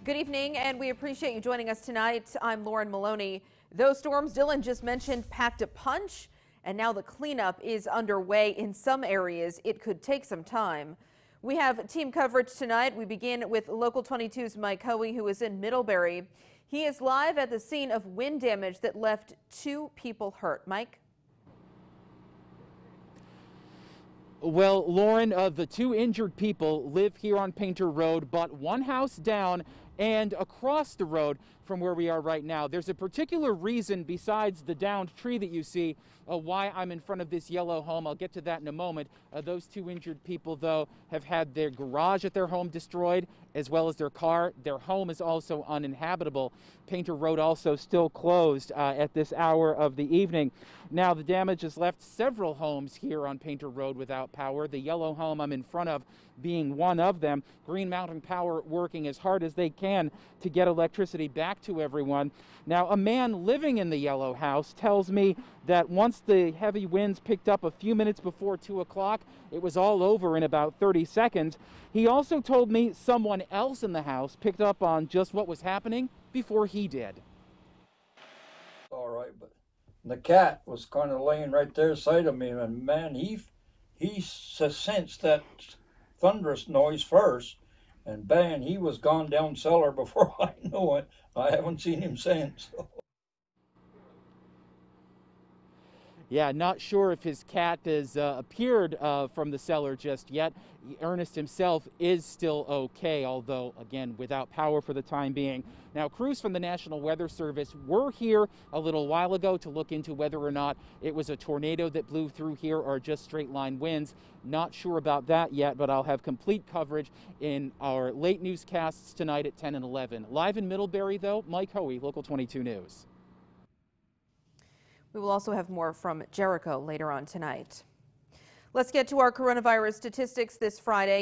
Good evening, and we appreciate you joining us tonight. I'm Lauren Maloney. Those storms Dylan just mentioned packed a punch, and now the cleanup is underway in some areas. It could take some time. We have team coverage tonight. We begin with Local 22's Mike Hoey, who is in Middlebury. He is live at the scene of wind damage that left 2 people hurt. Mike? Well, Lauren, the 2 injured people live here on Painter Road, but one house down and across the road from where we are right now. There's a particular reason besides the downed tree that you see why I'm in front of this yellow home. I'll get to that in a moment. Those 2 injured people, though, have had their garage at their home destroyed, as well as their car. Their home is also uninhabitable. Painter Road also still closed at this hour of the evening. Now, the damage has left several homes here on Painter Road without power. The yellow home I'm in front of being one of them. Green Mountain Power working as hard as they can to get electricity back to everyone. Now, a man living in the yellow house tells me that once the heavy winds picked up a few minutes before 2 o'clock, it was all over in about 30 seconds. He also told me someone else in the house picked up on just what was happening before he did. All right, but the cat was kind of laying right there beside of me, and man, he sensed that thunderous noise first, and bang, he was gone down cellar before I knew it. I haven't seen him since. Yeah, not sure if his cat has appeared from the cellar just yet. Ernest himself is still okay, although, again, without power for the time being. Now, crews from the National Weather Service were here a little while ago to look into whether or not it was a tornado that blew through here or just straight line winds. Not sure about that yet, but I'll have complete coverage in our late newscasts tonight at 10 and 11. Live in Middlebury, though, Mike Hoey, Local 22 News. We will also have more from Jericho later on tonight. Let's get to our coronavirus statistics this Friday.